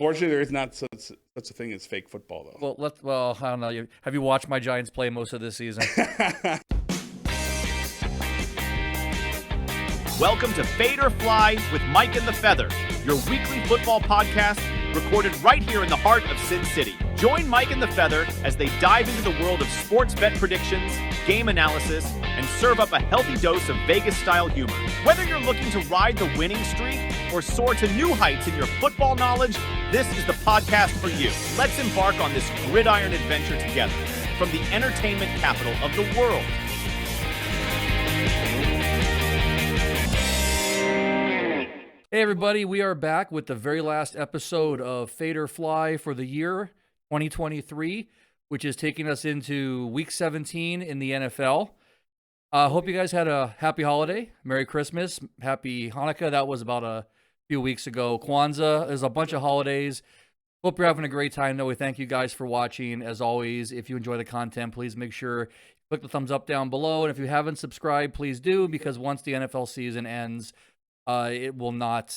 Fortunately, there is not such a thing as fake football, though. Well, I don't know. Have you watched my Giants play most of this season? Welcome to Fade or Fly with Mike and the Feather, your weekly football podcast recorded right here in the heart of Sin City. Join Mike and the Feather as they dive into the world of sports bet predictions, game analysis, and serve up a healthy dose of Vegas-style humor. Whether you're looking to ride the winning streak or soar to new heights in your football knowledge, this is the podcast for you. Let's embark on this gridiron adventure together from the entertainment capital of the world. Hey everybody, we are back with the very last episode of Fade or Fly for the year 2023, which is taking us into week 17 in the NFL. Hope you guys had a happy holiday. Merry Christmas. Happy Hanukkah. That was about a few weeks ago. Kwanzaa. There's a bunch of holidays. Hope you're having a great time, though. We thank you guys for watching. As always, if you enjoy the content, please make sure you click the thumbs up down below. And if you haven't subscribed, please do, because once the NFL season ends, it will not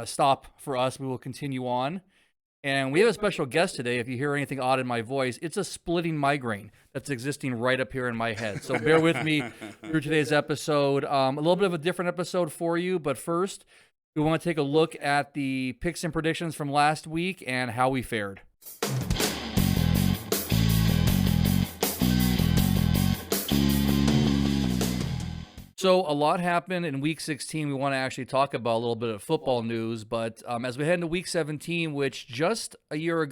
stop for us. We will continue on. And we have a special guest today. If you hear anything odd in my voice, it's a splitting migraine that's existing right up here in my head. So bear with me through today's episode. A little bit of a different episode for you. But first, we want to take a look at the picks and predictions from last week and how we fared. So a lot happened in Week 16. We want to actually talk about a little bit of football news. But as we head into Week 17, which just a year or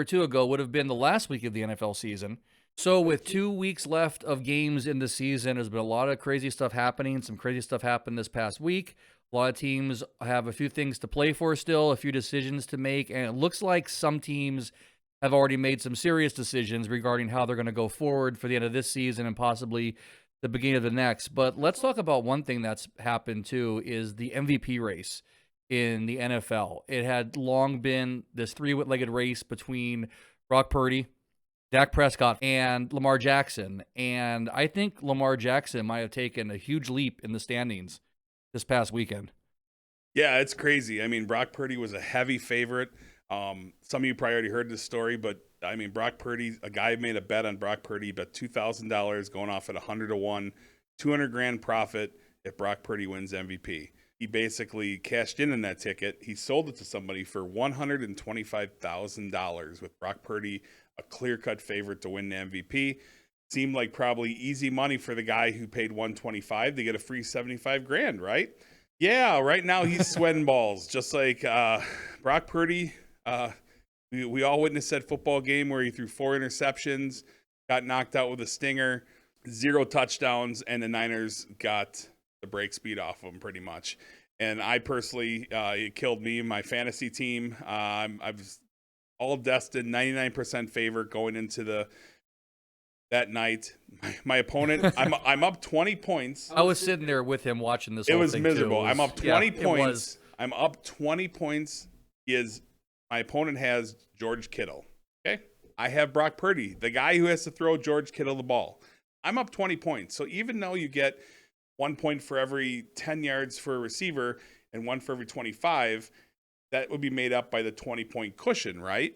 two ago, would have been the last week of the NFL season. So with 2 weeks left of games in the season, there's been a lot of crazy stuff happening. Some crazy stuff happened this past week. A lot of teams have a few things to play for still, a few decisions to make. And it looks like some teams have already made some serious decisions regarding how they're going to go forward for the end of this season and possibly the beginning of the next. But let's talk about one thing that's happened too, is the MVP race in the NFL. It had long been this three-legged race between Brock Purdy, Dak Prescott, and Lamar Jackson. And I think Lamar Jackson might have taken a huge leap in the standings this past weekend. Yeah, it's crazy. I mean, Brock Purdy was a heavy favorite. Some of you probably already heard this story, but I mean, Brock Purdy, a guy made a bet on Brock Purdy, bet $2,000 going off at 100 to 1, $200,000 profit if Brock Purdy wins MVP. He basically cashed in on that ticket. He sold it to somebody for $125,000 with Brock Purdy, a clear-cut favorite to win the MVP. Seemed like probably easy money for the guy who paid $125 to get a free $75,000, right? Yeah, right now he's sweating balls, just like Brock Purdy. We all witnessed that football game where he threw 4 interceptions, got knocked out with a stinger, 0 touchdowns, and the Niners got the break speed off of him pretty much. And I personally, it killed me and my fantasy team. I was all destined, 99% favorite going into that night. My opponent, I'm up 20 points. I was sitting there with him watching this. It whole was thing miserable. too. I'm up 20 points. It was. I'm up 20 points. My opponent has George Kittle. Okay. I have Brock Purdy, the guy who has to throw George Kittle the ball. I'm up 20 points. So even though you get 1 point for every 10 yards for a receiver and 1 for every 25, that would be made up by the 20-point cushion, right?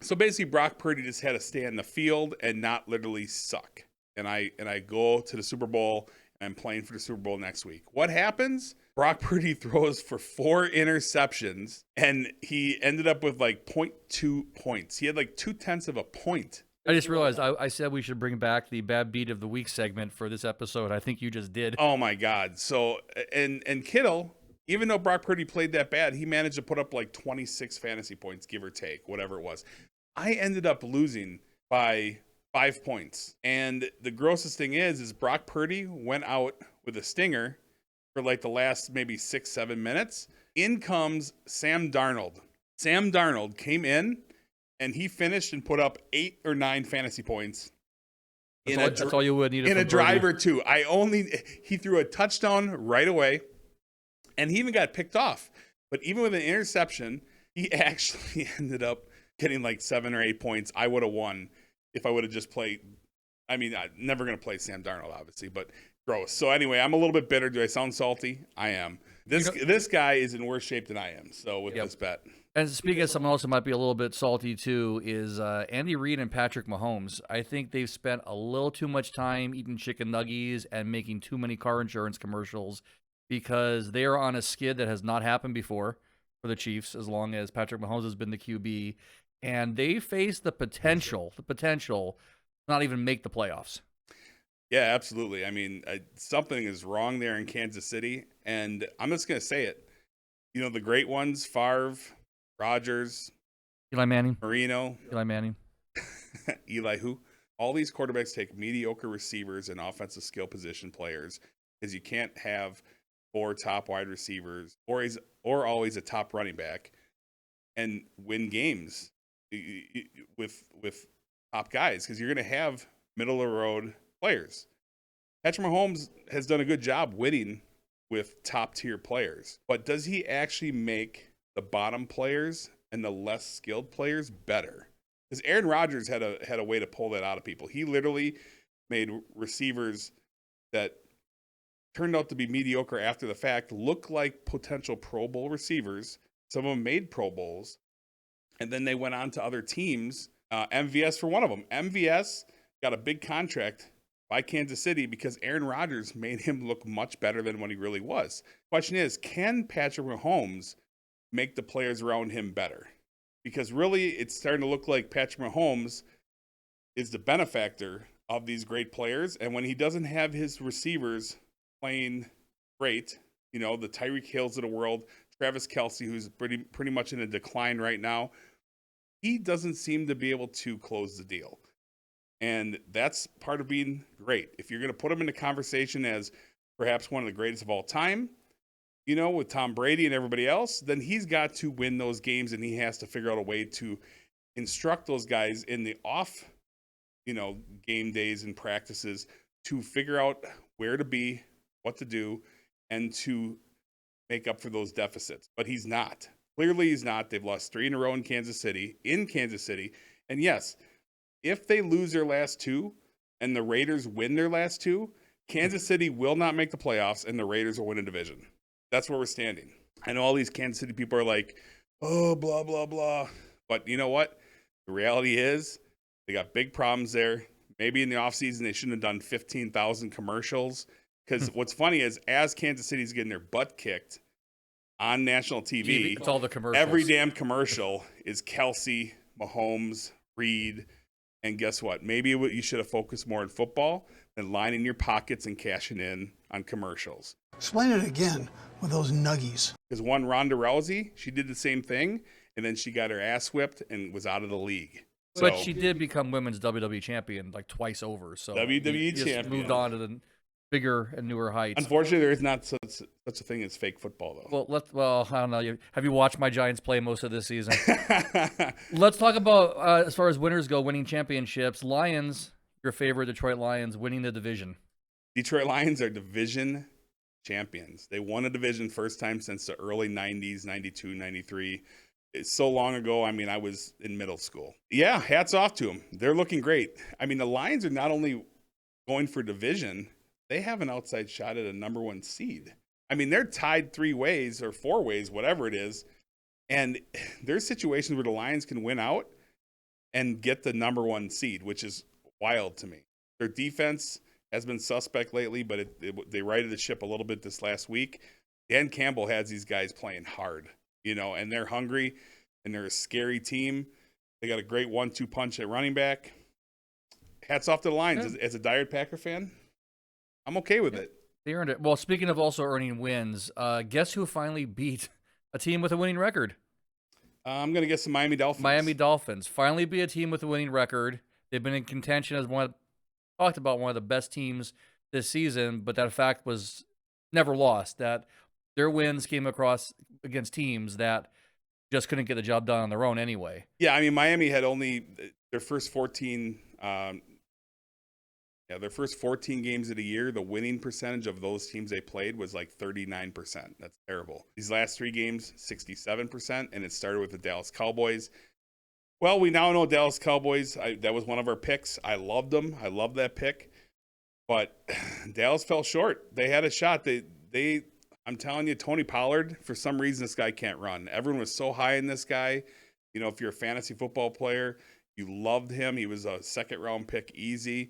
So basically, Brock Purdy just had to stay on the field and not literally suck. And I go to the Super Bowl, and I'm playing for the Super Bowl next week. What happens? Brock Purdy throws for 4 interceptions, and he ended up with like 0.2 points. He had like 0.2 of a point. I just realized I said we should bring back the bad beat of the week segment for this episode. I think you just did. Oh my God. So, and Kittle, even though Brock Purdy played that bad, he managed to put up like 26 fantasy points, give or take, whatever it was. I ended up losing by 5 points. And the grossest thing is Brock Purdy went out with a stinger for like the last maybe 6-7 minutes. In comes Sam Darnold. Sam Darnold came in and he finished and put up 8 or 9 fantasy points. That's all you would need in a drive or two. He threw a touchdown right away, and he even got picked off. But even with an interception, he actually ended up getting like 7 or 8 points. I would have won if I would have just played. I mean, I'm never going to play Sam Darnold, obviously, but gross. So anyway, I'm a little bit bitter. Do I sound salty? I am. This guy is in worse shape than I am. So with this bet. And speaking of someone else who might be a little bit salty too, is Andy Reid and Patrick Mahomes. I think they've spent a little too much time eating chicken nuggies and making too many car insurance commercials because they are on a skid that has not happened before for the Chiefs as long as Patrick Mahomes has been the QB. And they face the potential not even make the playoffs. Yeah, absolutely. I mean, something is wrong there in Kansas City, and I'm just going to say it. You know, the great ones, Favre, Rodgers, Eli Manning. Marino. Eli Manning. Eli who? All these quarterbacks take mediocre receivers and offensive skill position players because you can't have 4 top wide receivers or always a top running back and win games with top guys because you're going to have middle of the road players. Patrick Mahomes has done a good job winning with top tier players, but does he actually make the bottom players and the less skilled players better? Because Aaron Rodgers had a way to pull that out of people. He literally made receivers that turned out to be mediocre after the fact look like potential Pro Bowl receivers. Some of them made Pro Bowls, and then they went on to other teams. MVS for one of them. MVS got a big contract by Kansas City because Aaron Rodgers made him look much better than what he really was. Question is, can Patrick Mahomes make the players around him better? Because really, it's starting to look like Patrick Mahomes is the benefactor of these great players. And when he doesn't have his receivers playing great, you know, the Tyreek Hills of the world, Travis Kelce, who's pretty much in a decline right now, he doesn't seem to be able to close the deal. And that's part of being great. If you're going to put him in the conversation as perhaps one of the greatest of all time, you know, with Tom Brady and everybody else, then he's got to win those games and he has to figure out a way to instruct those guys in the off, you know, game days and practices to figure out where to be, what to do, and to make up for those deficits. But he's not. Clearly he's not. They've lost 3 in a row in Kansas City. And yes, if they lose their last 2 and the Raiders win their last 2, Kansas City will not make the playoffs and the Raiders will win a division. That's where we're standing. I know all these Kansas City people are like, oh, blah, blah, blah. But you know what? The reality is they got big problems there. Maybe in the offseason they shouldn't have done 15,000 commercials. Because what's funny is as Kansas City's getting their butt kicked on national TV, It's all the commercials. every damn commercial is Kelce, Mahomes, Reed. And guess what? Maybe you should have focused more on football than lining your pockets and cashing in on commercials. Explain it again with those nuggies. Because one Ronda Rousey, she did the same thing, and then she got her ass whipped and was out of the league. But So, she did become women's WWE champion like twice over. So WWE he just champion. moved on to the bigger and newer heights. unfortunately, there is not such a thing as fake football, though. Well, I don't know. Have you watched my Giants play most of this season? Let's talk about as far as winners go, winning championships. Lions, your favorite Detroit Lions, winning the division. Detroit Lions are division champions. They won a division first time since the early 90s, 92, 93. It's so long ago. I mean, I was in middle school. Yeah, hats off to them. They're looking great. I mean, the Lions are not only going for division, they have an outside shot at a number 1 seed. I mean, they're tied 3 ways or 4 ways, whatever it is. And there's situations where the Lions can win out and get the number 1 seed, which is wild to me. Their defense has been suspect lately, but they righted the ship a little bit this last week. Dan Campbell has these guys playing hard, you know, and they're hungry and they're a scary team. They got a great 1-2 punch at running back. Hats off to the Lions. Yeah. As a diehard Packer fan, I'm okay with it. They earned it. Well, speaking of also earning wins, guess who finally beat a team with a winning record? I'm going to guess the Miami Dolphins. Miami Dolphins finally be a team with a winning record. They've been in contention as one of the best teams this season, but that fact was never lost. That their wins came across against teams that just couldn't get the job done on their own anyway. Yeah, I mean, Miami had only their first 14 games of the year, the winning percentage of those teams they played was like 39%. That's terrible. These last 3 games, 67%, and it started with the Dallas Cowboys. Well, we now know Dallas Cowboys. That was one of our picks. I loved them. I loved that pick. But Dallas fell short. They had a shot. I'm telling you, Tony Pollard, for some reason, this guy can't run. Everyone was so high in this guy. You know, if you're a fantasy football player, you loved him. He was a second-round pick easy.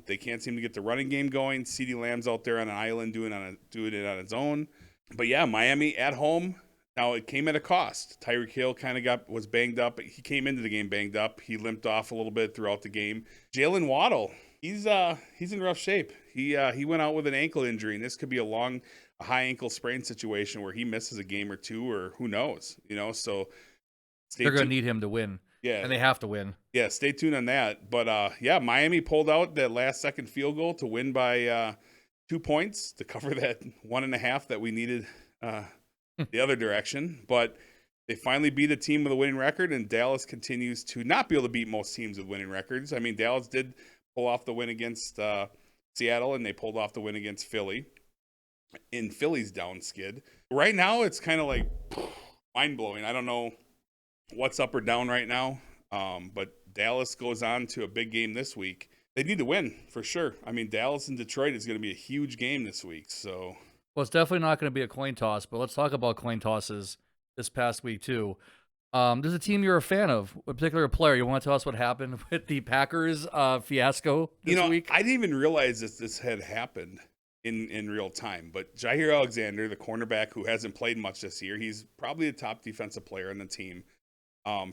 They can't seem to get the running game going. CeeDee Lamb's out there on an island doing it on its own. But, yeah, Miami at home. Now, it came at a cost. Tyreek Hill kind of was banged up. He came into the game banged up. He limped off a little bit throughout the game. Jalen Waddle, he's in rough shape. He went out with an ankle injury, and this could be a high ankle sprain situation where he misses a game or two, or who knows, you know. So they're going to need him to win. Yeah, and they have to win. Yeah, stay tuned on that. But yeah, Miami pulled out that last-second field goal to win by 2 points to cover that 1.5 that we needed the other direction. But they finally beat a team with a winning record, and Dallas continues to not be able to beat most teams with winning records. I mean, Dallas did pull off the win against Seattle, and they pulled off the win against Philly in Philly's down skid. Right now, it's kind of like mind-blowing. I don't know what's up or down right now, but Dallas goes on to a big game this week. They need to win, for sure. I mean, Dallas and Detroit is going to be a huge game this week. So, well, it's definitely not going to be a coin toss, but let's talk about coin tosses this past week, too. There's a team you're a fan of, a particular player. You want to tell us what happened with the Packers fiasco this week? I didn't even realize this had happened in real time. But Jair Alexander, the cornerback who hasn't played much this year, he's probably the top defensive player on the team.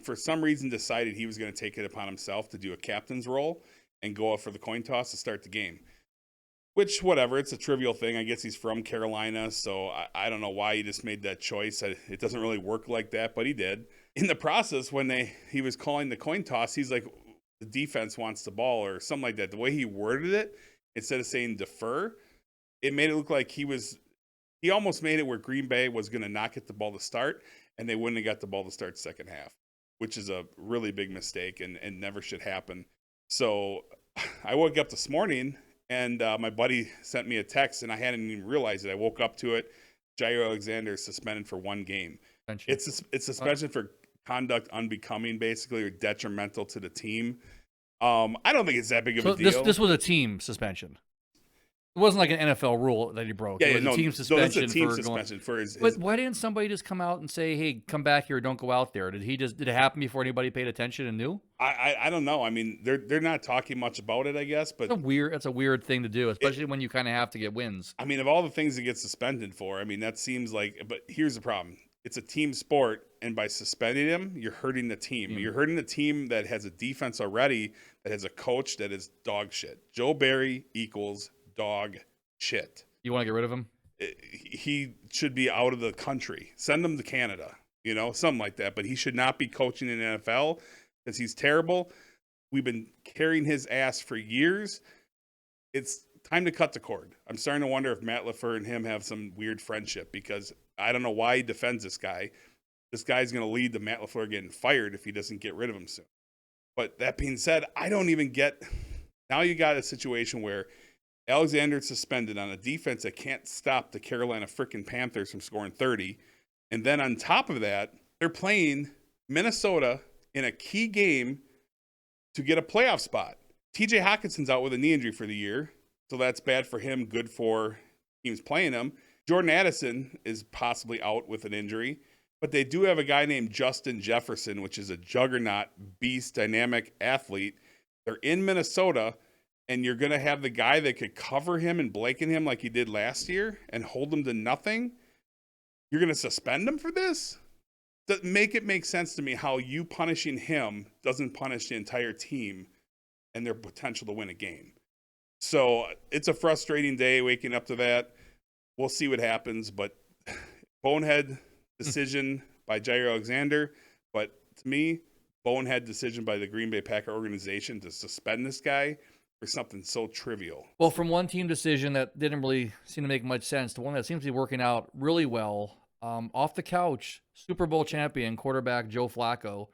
For some reason decided he was going to take it upon himself to do a captain's role and go out for the coin toss to start the game. Which, whatever, it's a trivial thing. I guess he's from Carolina, so I don't know why he just made that choice. It doesn't really work like that, but he did. In the process, when he was calling the coin toss, he's like, the defense wants the ball or something like that. The way he worded it, instead of saying defer, it made it look like he almost made it where Green Bay was going to not get the ball to start, and they wouldn't have got the ball to start second half, which is a really big mistake and never should happen. So I woke up this morning, and my buddy sent me a text, and I hadn't even realized it. I woke up to it. Jair Alexander is suspended for 1 game. It's suspension for conduct unbecoming, basically, or detrimental to the team. I don't think it's that big of a deal. This was a team suspension. It wasn't like an NFL rule that he broke. It was a team suspension. That's a team suspension for his. But why didn't somebody just come out and say, "Hey, come back here, don't go out there"? Did it happen before anybody paid attention and knew? I don't know. I mean, they're not talking much about it, I guess. But it's a weird thing to do, especially when you kind of have to get wins. I mean, of all the things to get suspended for, I mean, that seems like. But here's the problem: it's a team sport, and by suspending him, you're hurting the team. You're hurting the team that has a defense already, that has a coach that is dog shit. Joe Barry equals dog shit. You want to get rid of him? He should be out of the country. Send him to Canada, something like that. But he should not be coaching in the NFL because he's terrible. We've been carrying his ass for years. It's time to cut the cord. I'm starting to wonder if Matt LaFleur and him have some weird friendship because I don't know why he defends this guy. This guy's going to lead to Matt LaFleur getting fired if he doesn't get rid of him soon. But that being said, I don't even get – now you got a situation where – Alexander's suspended on a defense that can't stop the Carolina frickin' Panthers from scoring 30. And then on top of that, they're playing Minnesota in a key game to get a playoff spot. TJ Hawkinson's out with a knee injury for the year, so that's bad for him, good for teams playing him. Jordan Addison is possibly out with an injury, but they do have a guy named Justin Jefferson, which is a juggernaut, beast, dynamic athlete. They're in Minnesota, and you're going to have the guy that could cover him and blanket him like he did last year and hold him to nothing. You're going to suspend him for this? Make it make sense to me how you punishing him doesn't punish the entire team and their potential to win a game. So it's a frustrating day waking up to that. We'll see what happens, but bonehead decision by Jair Alexander. But to me, bonehead decision by the Green Bay Packer organization to suspend this guy for something so trivial. Well, from one team decision that didn't really seem to make much sense to one that seems to be working out really well, off the couch, Super Bowl champion quarterback Joe Flacco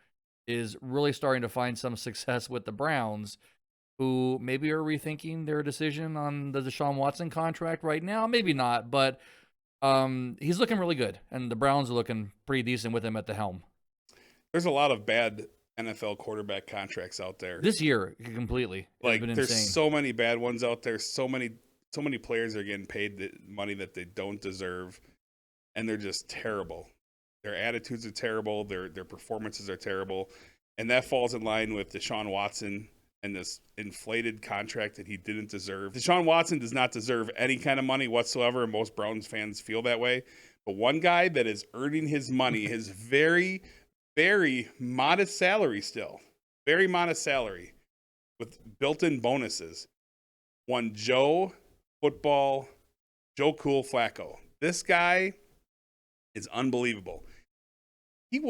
is really starting to find some success with the Browns, who maybe are rethinking their decision on the Deshaun Watson contract right now. Maybe not, but he's looking really good, and the Browns are looking pretty decent with him at the helm. There's a lot of bad NFL quarterback contracts out there this year completely. Like been there's insane. So many bad ones out there, so many so many players are getting paid the money that they don't deserve, and they're just terrible. Their attitudes are terrible. Their performances are terrible, and that falls in line with Deshaun Watson and this inflated contract that he didn't deserve. Deshaun Watson does not deserve any kind of money whatsoever, and most Browns fans feel that way. But one guy that is earning his money, his very, very modest salary still, very modest salary with built-in bonuses, one Joe Cool Flacco. This guy is unbelievable. Do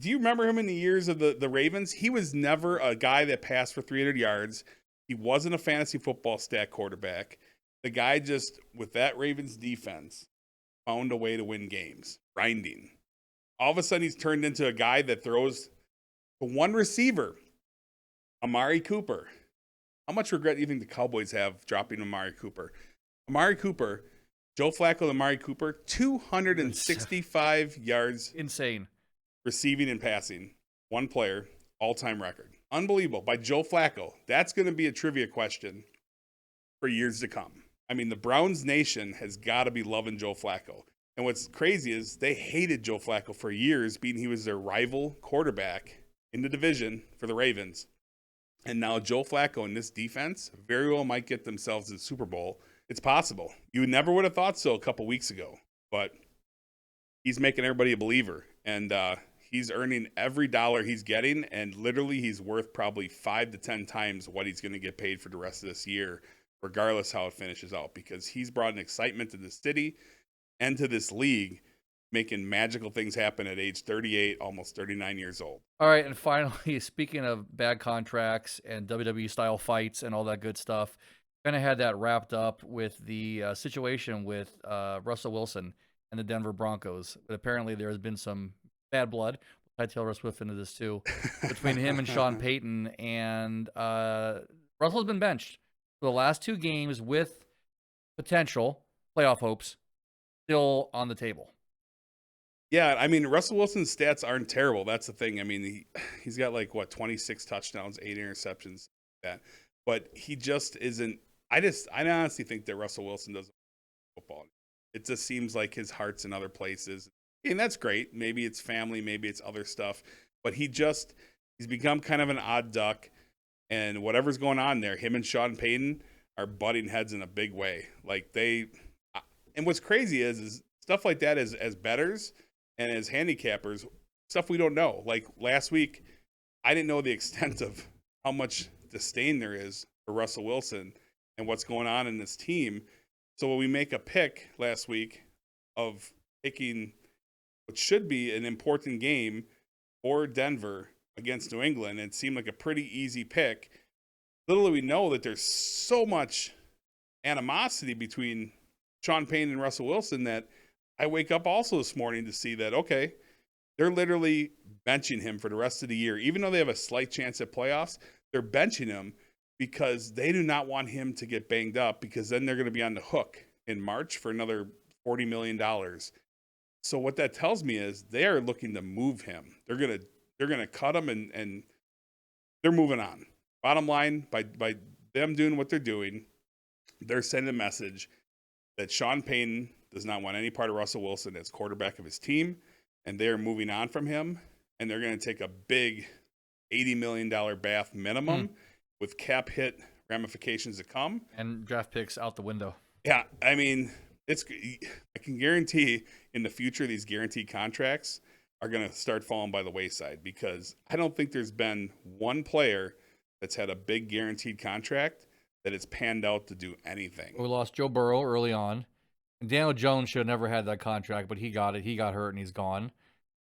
you remember him in the years of the Ravens? He was never a guy that passed for 300 yards. He wasn't a fantasy football stat quarterback. The guy just, with that Ravens defense, found a way to win games, grinding. All of a sudden, he's turned into a guy that throws to one receiver, Amari Cooper. How much regret do you think the Cowboys have dropping Amari Cooper? Amari Cooper, Joe Flacco and Amari Cooper, 265 yards. Insane. Receiving and passing. One player, all-time record. Unbelievable. By Joe Flacco. That's going to be a trivia question for years to come. I mean, the Browns nation has got to be loving Joe Flacco. And what's crazy is they hated Joe Flacco for years, being he was their rival quarterback in the division for the Ravens. And now Joe Flacco and this defense very well might get themselves to the Super Bowl. It's possible. You never would have thought so a couple weeks ago. But he's making everybody a believer. And he's earning every dollar he's getting. And literally he's worth probably 5 to 10 times what he's going to get paid for the rest of this year, regardless how it finishes out. Because he's brought an excitement to the city and to this league, making magical things happen at age 38, almost 39 years old. All right, and finally, speaking of bad contracts and WWE-style fights and all that good stuff, kind of had that wrapped up with the situation with Russell Wilson and the Denver Broncos. But apparently there has been some bad blood. I Taylor Swift into this too, between him and Sean Payton. And Russell's been benched for the last 2 games with potential playoff hopes still on the table. Yeah, I mean, Russell Wilson's stats aren't terrible. That's the thing. I mean, he's got 26 touchdowns, 8 interceptions, that. But he just isn't. I honestly think that Russell Wilson doesn't play football. It just seems like his heart's in other places, and that's great. Maybe it's family, maybe it's other stuff. But he's become kind of an odd duck, and whatever's going on there, him and Sean Payton are butting heads in a big way. And what's crazy is stuff like that as bettors and as handicappers, stuff we don't know. Like last week, I didn't know the extent of how much disdain there is for Russell Wilson and what's going on in this team. So when we make a pick last week of picking what should be an important game for Denver against New England, it seemed like a pretty easy pick. Little do we know that there's so much animosity between Sean Payton and Russell Wilson that I wake up also this morning to see that, okay, they're literally benching him for the rest of the year. Even though they have a slight chance at playoffs, they're benching him because they do not want him to get banged up, because then they're going to be on the hook in March for another $40 million. So what that tells me is they are looking to move him. They're going to cut him and they're moving on. Bottom line, by them doing what they're doing, they're sending a message that Sean Payton does not want any part of Russell Wilson as quarterback of his team, and they're moving on from him, and they're going to take a big $80 million bath minimum with cap hit ramifications to come. And draft picks out the window. Yeah, I mean, I can guarantee in the future these guaranteed contracts are going to start falling by the wayside, because I don't think there's been one player that's had a big guaranteed contract that has panned out to do anything. We lost Joe Burrow early on. And Daniel Jones should have never had that contract, but he got it. He got hurt and he's gone.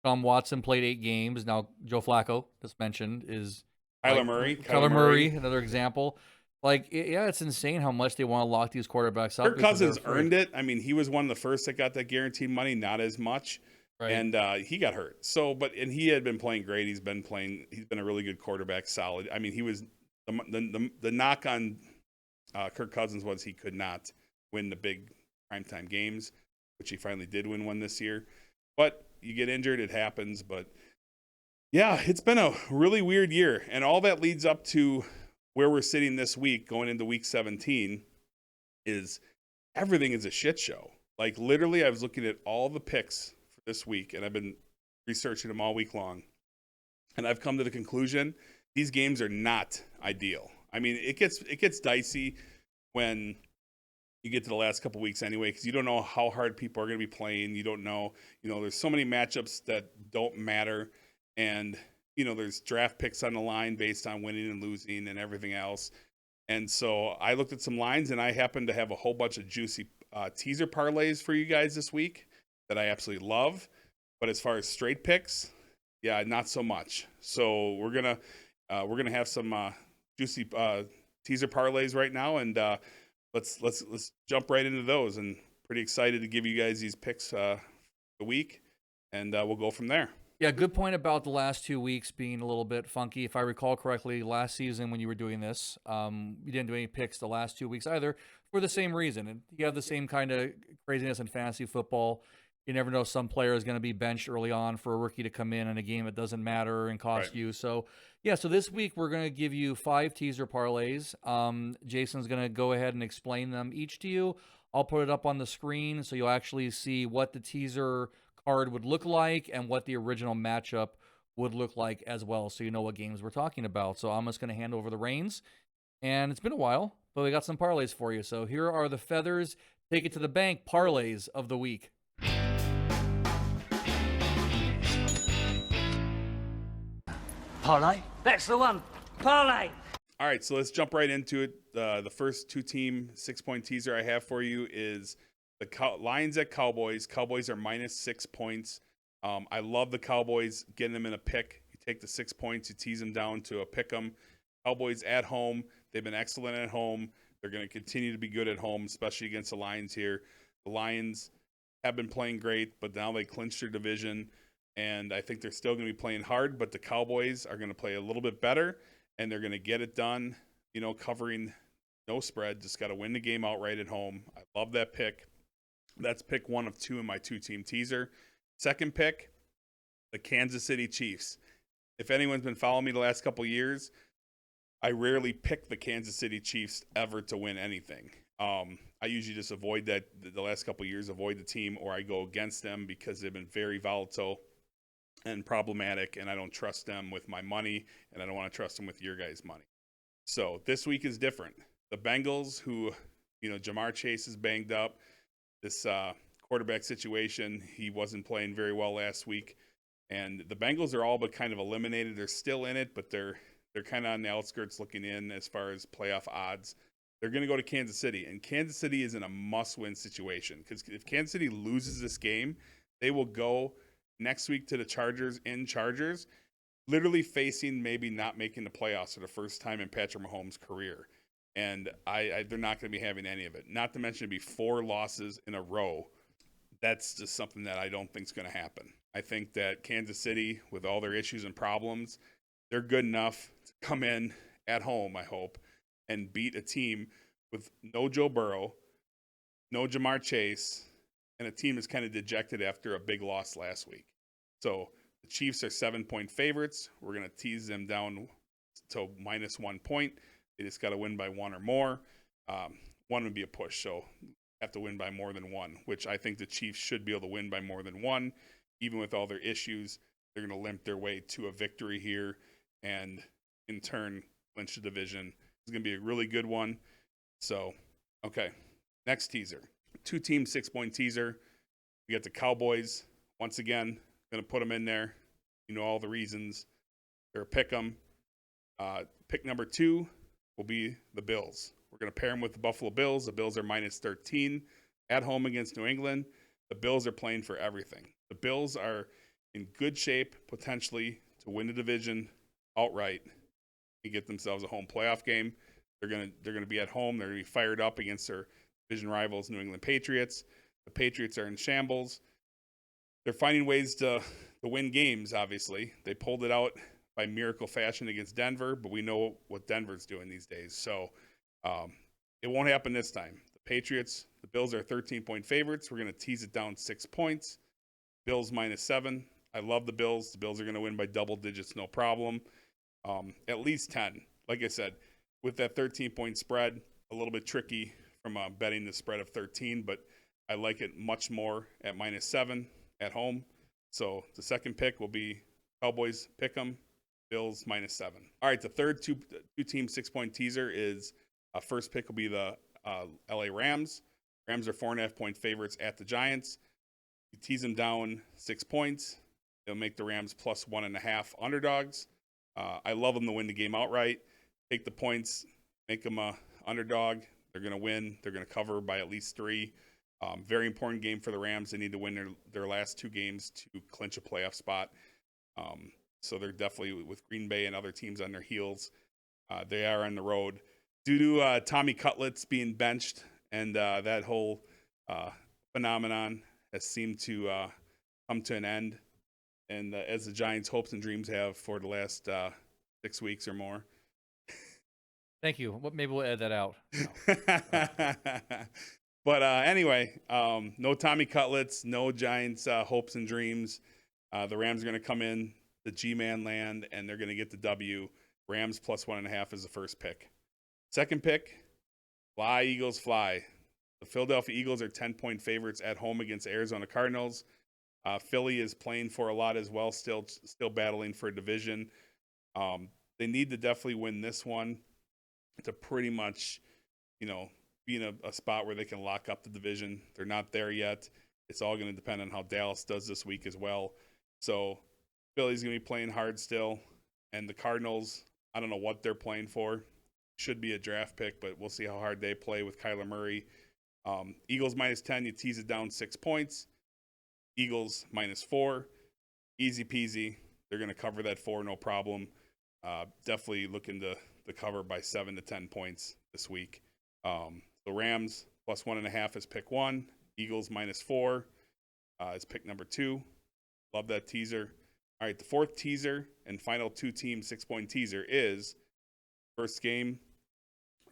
Tom Watson played 8 games. Now Joe Flacco, just mentioned, is Kyler Murray. Kyler Murray, another example. It's insane how much they want to lock these quarterbacks up. Kirk Cousins earned it. I mean, he was one of the first that got that guaranteed money, not as much. Right. And he got hurt. And he had been playing great. He's been a really good quarterback, solid. I mean, he was the knock on Kirk Cousins was he could not win the big primetime games, which he finally did win one this year. But you get injured, it happens. But yeah, it's been a really weird year. And all that leads up to where we're sitting this week, going into week 17, is everything is a shit show. Like literally, I was looking at all the picks for this week, and I've been researching them all week long, and I've come to the conclusion these games are not ideal. I mean, it gets dicey when you get to the last couple weeks anyway, because you don't know how hard people are going to be playing. You don't know, there's so many matchups that don't matter, and there's draft picks on the line based on winning and losing and everything else. And so I looked at some lines, and I happen to have a whole bunch of juicy teaser parlays for you guys this week that I absolutely love. But as far as straight picks, yeah, not so much. So we're gonna have some juicy teaser parlays right now, and let's jump right into those. And pretty excited to give you guys these picks the week, and we'll go from there. Yeah, good point about the last 2 weeks being a little bit funky. If I recall correctly, last season when you were doing this, you didn't do any picks the last 2 weeks either for the same reason. And you have the same kind of craziness in fantasy football. You never know, some player is going to be benched early on for a rookie to come in a game that doesn't matter and cost you. So, yeah, so this week we're going to give you 5 teaser parlays. Jason's going to go ahead and explain them each to you. I'll put it up on the screen so you'll actually see what the teaser card would look like and what the original matchup would look like as well, so you know what games we're talking about. So I'm just going to hand over the reins, and it's been a while, but we got some parlays for you. So here are the Feathers Take It to the Bank parlays of the week. Parlay? That's the one. Parlay. All right, so let's jump right into it. The first 2-team 6-point teaser I have for you is the Lions at Cowboys. Cowboys are minus 6 points. I love the Cowboys, getting them in a pick. You take the 6 points, you tease them down to a pick 'em. Cowboys at home. They've been excellent at home. They're going to continue to be good at home, especially against the Lions here. The Lions have been playing great, but now they clinched their division, and I think they're still going to be playing hard, but the Cowboys are going to play a little bit better, and they're going to get it done, covering no spread. Just got to win the game outright at home. I love that pick. That's pick 1 of 2 in my 2-team teaser. Second pick, the Kansas City Chiefs. If anyone's been following me the last couple years, I rarely pick the Kansas City Chiefs ever to win anything. I usually just avoid that the last couple years, avoid the team, or I go against them because they've been very volatile and problematic, and I don't trust them with my money, and I don't want to trust them with your guys' money. So this week is different. The Bengals, who, Jamar Chase is banged up. This quarterback situation, he wasn't playing very well last week. And the Bengals are all but kind of eliminated. They're still in it, but they're kind of on the outskirts looking in as far as playoff odds. They're going to go to Kansas City, and Kansas City is in a must-win situation because if Kansas City loses this game, they will go next week to the Chargers in Chargers, literally facing maybe not making the playoffs for the first time in Patrick Mahomes' career. And they're not going to be having any of it. Not to mention it'd be 4 losses in a row. That's just something that I don't think is going to happen. I think that Kansas City, with all their issues and problems, they're good enough to come in at home, I hope, and beat a team with no Joe Burrow, no Jamar Chase, and a team that's kind of dejected after a big loss last week. So the Chiefs are 7-point favorites. We're going to tease them down to minus 1 point. They just got to win by 1 or more. 1 would be a push, so have to win by more than 1, which I think the Chiefs should be able to win by more than 1. Even with all their issues, they're going to limp their way to a victory here and, in turn, clinch the division. It's going to be a really good one. So, okay, next teaser. 2-team 6-point teaser. We got the Cowboys. Once again, going to put them in there. You know all the reasons. They're a pick 'em. Pick number 2 will be the Bills. We're going to pair them with the Buffalo Bills. The Bills are minus 13 at home against New England. The Bills are playing for everything. The Bills are in good shape, potentially, to win the division outright and get themselves a home playoff game. They're going to be at home. They're going to be fired up against their division rivals, New England Patriots. The Patriots are in shambles. They're finding ways to win games, obviously. They pulled it out by miracle fashion against Denver, but we know what Denver's doing these days. So it won't happen this time. The Patriots, the Bills are 13-point favorites. We're going to tease it down 6 points. Bills minus 7. I love the Bills. The Bills are going to win by double digits, no problem. At least 10. Like I said, with that 13-point spread, a little bit tricky from betting the spread of 13, but I like it much more at -7 at home. So the second pick will be Cowboys pick 'em, Bills -7. All right, the third two-team 6-point teaser is first pick will be the LA Rams. Rams are 4.5-point favorites at the Giants. You tease them down 6 points. They'll make the Rams plus 1.5 underdogs. I love them to win the game outright. Take the points, make them a underdog. They're going to win. They're going to cover by at least 3. Very important game for the Rams. They need to win their last 2 games to clinch a playoff spot. So they're definitely, with Green Bay and other teams on their heels, they are on the road. Due to Tommy Cutlets being benched and that whole phenomenon has seemed to come to an end, and as the Giants' hopes and dreams have for the last 6 weeks or more. Thank you. Maybe we'll edit that out. No. But anyway, no Tommy Cutlets, no Giants' hopes and dreams. The Rams are going to come in the G-Man land, and they're going to get the W. Rams plus 1.5 is the first pick. Second pick, fly, Eagles, fly. The Philadelphia Eagles are 10-point favorites at home against Arizona Cardinals. Philly is playing for a lot as well, still battling for a division. They need to definitely win this one to pretty much, be in a spot where they can lock up the division. They're not there yet. It's all going to depend on how Dallas does this week as well. So Philly's going to be playing hard still. And the Cardinals, I don't know what they're playing for. Should be a draft pick, but we'll see how hard they play with Kyler Murray. Eagles -10, you tease it down 6 points. Eagles -4, easy peasy. They're going to cover that 4, no problem. Definitely looking to cover by 7 to 10 points this week. The Rams plus 1.5 is pick 1. Eagles -4 is pick number 2. Love that teaser. All right, the fourth teaser and final 2-team 6-point teaser is first game,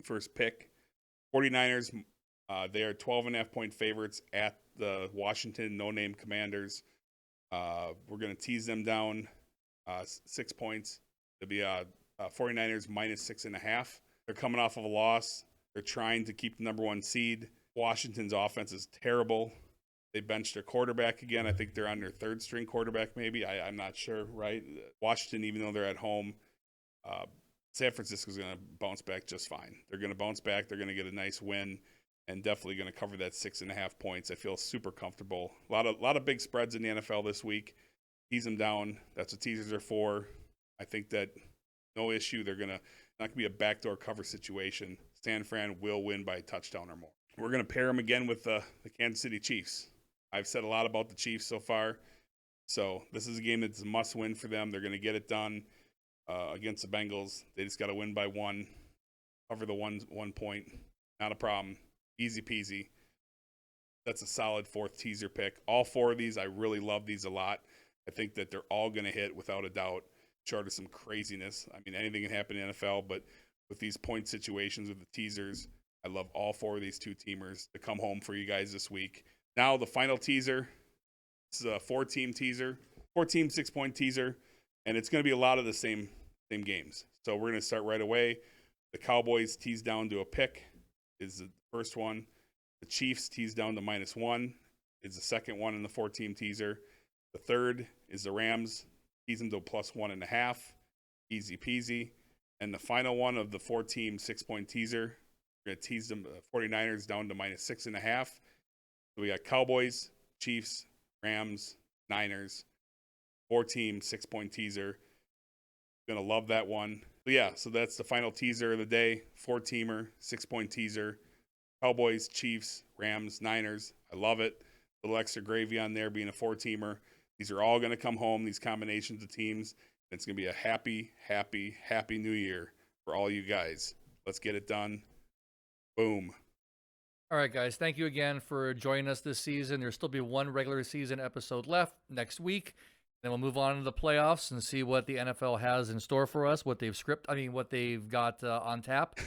first pick. 49ers, they are 12.5-point favorites at the Washington no-name Commanders. We're going to tease them down 6 points. It'll be 49ers -6.5. They're coming off of a loss. They're trying to keep the number 1 seed. Washington's offense is terrible. They benched their quarterback again. I think they're on their 3rd-string quarterback maybe. I'm not sure, right? Washington, even though they're at home, San Francisco's going to bounce back just fine. They're going to bounce back. They're going to get a nice win and definitely going to cover that 6.5 points. I feel super comfortable. A lot of big spreads in the NFL this week. Tease them down. That's what teasers are for. I think that no issue. They're not going to be a backdoor cover situation. San Fran will win by a touchdown or more. We're going to pair them again with the Kansas City Chiefs. I've said a lot about the Chiefs so far. So this is a game that's a must-win for them. They're going to get it done against the Bengals. They just got to win by 1, cover the 1 point. Not a problem. Easy peasy. That's a solid 4th teaser pick. All 4 of these, I really love these a lot. I think that they're all going to hit without a doubt, short of some craziness. I mean, anything can happen in the NFL, but with these point situations with the teasers, I love all 4 of these 2-teamers to come home for you guys this week. Now the final teaser. This is a 4-team teaser, 4-team 6-point teaser, and it's going to be a lot of the same games. So we're going to start right away. The Cowboys tease down to a pick is the first one. The Chiefs tease down to -1 is the second one in the 4-team teaser. The third is the Rams tease them to a +1.5, easy peasy. And the final one of the 4-team 6-point teaser, we're going to tease them 49ers down to -6.5. So we got Cowboys, Chiefs, Rams, Niners, 4-team 6-point teaser. Gonna love that one. But yeah, so that's the final teaser of the day. 4-teamer, 6-point teaser. Cowboys, Chiefs, Rams, Niners. I love it. A little extra gravy on there being a 4-teamer. These are all gonna come home, these combinations of teams. It's gonna be a happy, happy, happy new year for all you guys. Let's get it done. Boom. All right, guys. Thank you again for joining us this season. There'll still be 1 regular season episode left next week. Then we'll move on to the playoffs and see what the NFL has in store for us, what they've got on tap.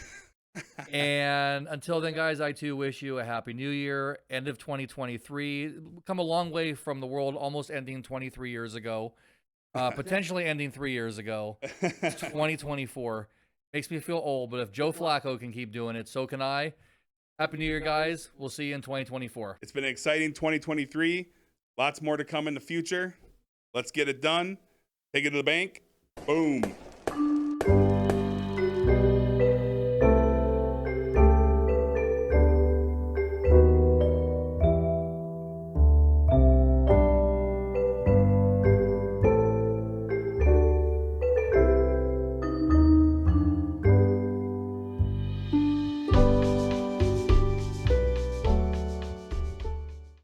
And until then, guys, I too wish you a happy new year. End of 2023. Come a long way from the world almost ending 23 years ago. Potentially ending 3 years ago. It's 2024. Makes me feel old, but if Joe Flacco can keep doing it, so can I. Happy New Year, guys. We'll see you in 2024. It's been an exciting 2023. Lots more to come in the future. Let's get it done. Take it to the bank. Boom.